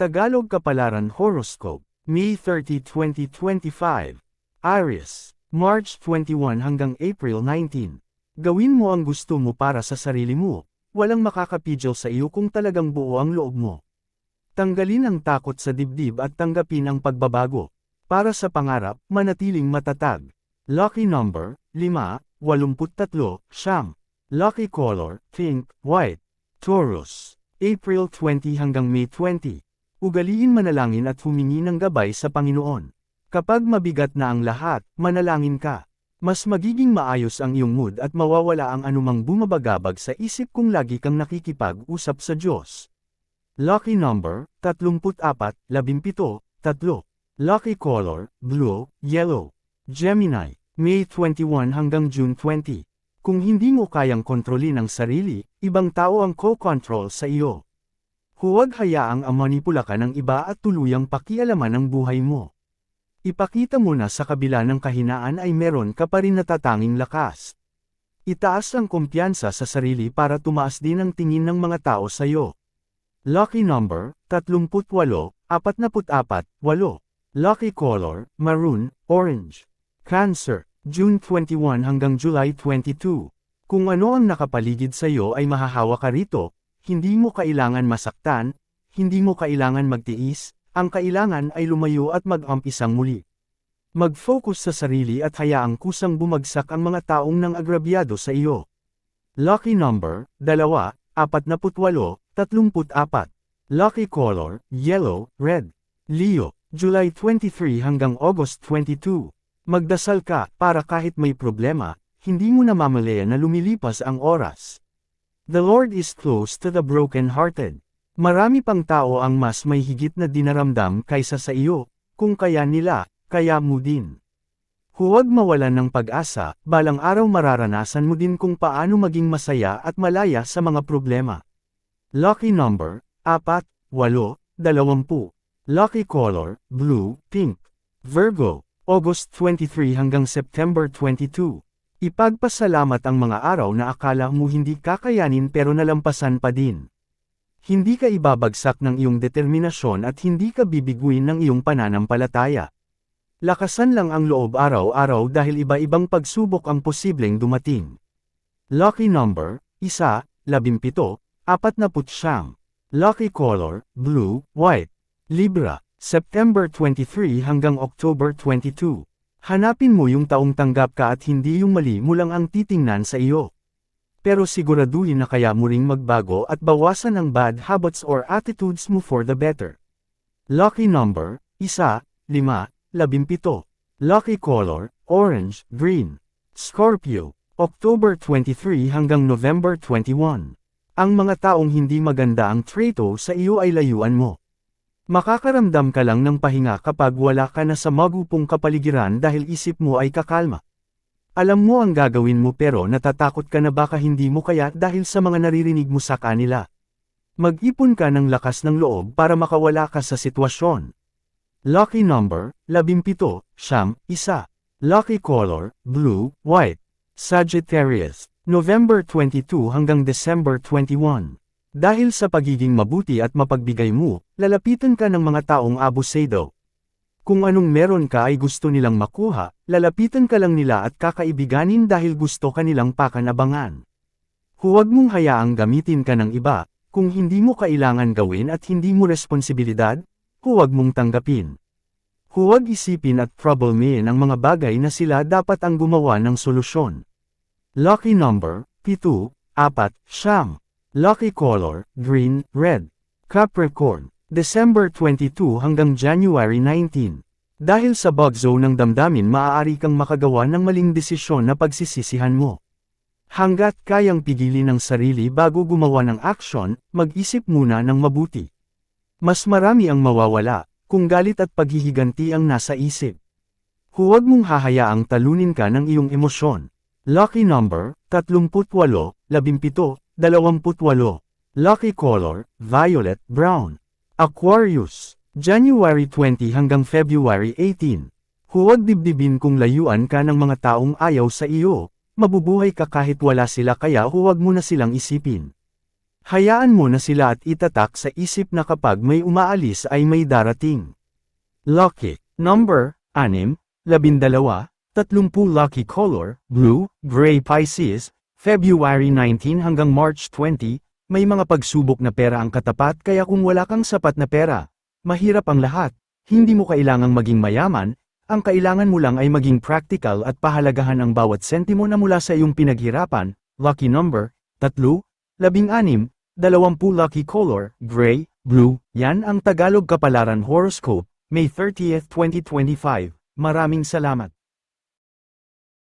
Tagalog Kapalaran Horoscope, May 30, 2025. Aries, March 21 hanggang April 19. Gawin mo ang gusto mo para sa sarili mo. Walang makakapigil sa iyo kung talagang buo ang loob mo. Tanggalin ang takot sa dibdib at tanggapin ang pagbabago. Para sa pangarap, manatiling matatag. Lucky number, 5, 83, Siyam. Lucky color, pink, white. Taurus, April 20 hanggang May 20. Ugaliin manalangin at humingi ng gabay sa Panginoon. Kapag mabigat na ang lahat, manalangin ka. Mas magiging maayos ang iyong mood at mawawala ang anumang bumabagabag sa isip kung lagi kang nakikipag-usap sa Diyos. Lucky number, 34, 17, 3. Lucky color, blue, yellow. Gemini, May 21 hanggang June 20. Kung hindi mo kayang kontrolin ang sarili, ibang tao ang co-control sa iyo. Huwag hayaang manipula ka ng iba at tuluyang pakialaman ang buhay mo. Ipakita mo na sa kabila ng kahinaan ay meron ka pa rin natatanging lakas. Itaas ang kumpiyansa sa sarili para tumaas din ang tingin ng mga tao sa iyo. Lucky number, 38, 44, 8. Lucky color, maroon, orange. Cancer, June 21 hanggang July 22. Kung ano ang nakapaligid sa iyo ay mahahawa ka rito, hindi mo kailangan masaktan, hindi mo kailangan magtiis, ang kailangan ay lumayo at mag-umpisang muli. Mag-focus sa sarili at hayaang kusang bumagsak ang mga taong nang agrabyado sa iyo. Lucky number, 2, 48, 34. Lucky color, yellow, red. Leo, July 23 hanggang August 22. Magdasal ka para kahit may problema, hindi mo namamalayan na lumilipas ang oras. The Lord is close to the broken-hearted. Marami pang tao ang mas may higit na dinaramdam kaysa sa iyo, kung kaya nila, kaya mo din. Huwag mawalan ng pag-asa, balang araw mararanasan mo din kung paano maging masaya at malaya sa mga problema. Lucky number, 4, 8, 20. Lucky color, blue, pink. Virgo, August 23 hanggang September 22. Ipagpasalamat ang mga araw na akala mo hindi kakayanin pero nalampasan pa din. Hindi ka ibabagsak ng iyong determinasyon at hindi ka bibiguin ng iyong pananampalataya. Lakasan lang ang loob araw-araw dahil iba-ibang pagsubok ang posibleng dumating. Lucky number, 1, 17, 49. Lucky color, blue, white. Libra, September 23 hanggang October 22. Hanapin mo yung taong tanggap ka at hindi yung mali mo lang ang titingnan sa iyo. Pero siguraduhin na kaya mo ring magbago at bawasan ang bad habits or attitudes mo for the better. Lucky number, 1, 5, 17. Lucky color, orange, green. Scorpio, October 23 hanggang November 21. Ang mga taong hindi maganda ang traito sa iyo ay layuan mo. Makakaramdam ka lang ng pahinga kapag wala ka na sa magupong kapaligiran dahil isip mo ay kakalma. Alam mo ang gagawin mo pero natatakot ka na baka hindi mo kaya dahil sa mga naririnig mo sa kanila. Mag-ipon ka ng lakas ng loob para makawala ka sa sitwasyon. Lucky number, 17, 1. Lucky color, blue, white. Sagittarius, November 22 hanggang December 21. Dahil sa pagiging mabuti at mapagbigay mo, lalapitan ka ng mga taong abusado. Kung anong meron ka ay gusto nilang makuha, lalapitan ka lang nila at kakaibiganin dahil gusto ka nilang pakanabangan. Huwag mong hayaang gamitin ka ng iba, kung hindi mo kailangan gawin at hindi mo responsibilidad, huwag mong tanggapin. Huwag isipin at problemahin ang mga bagay na sila dapat ang gumawa ng solusyon. Lucky number, 7, 4, 9. Lucky color, green, red. Capricorn, December 22 hanggang January 19. Dahil sa bug zone ng damdamin maaari kang makagawa ng maling desisyon na pagsisisihan mo. Hanggat kayang pigilin ang sarili bago gumawa ng aksyon, mag-isip muna ng mabuti. Mas marami ang mawawala, kung galit at paghihiganti ang nasa isip. Huwag mong hahayaang talunin ka ng iyong emosyon. Lucky number, 38, 17, 28. Lucky color, violet, brown. Aquarius, January 20 hanggang February 18. Huwag dibdibin kung layuan ka ng mga taong ayaw sa iyo, mabubuhay ka kahit wala sila kaya huwag mo na silang isipin. Hayaan mo na sila at itatak sa isip na kapag may umaalis ay may darating. Lucky number 6, 12, 30 lucky color, blue, gray Pisces, February 19 hanggang March 20, may mga pagsubok na pera ang katapat kaya kung wala kang sapat na pera, mahirap ang lahat, hindi mo kailangang maging mayaman, ang kailangan mo lang ay maging practical at pahalagahan ang bawat sentimo na mula sa iyong pinaghirapan. Lucky number 3, 16, 20 lucky color, gray, blue, yan ang Tagalog Kapalaran Horoscope, May 30, 2025. Maraming salamat.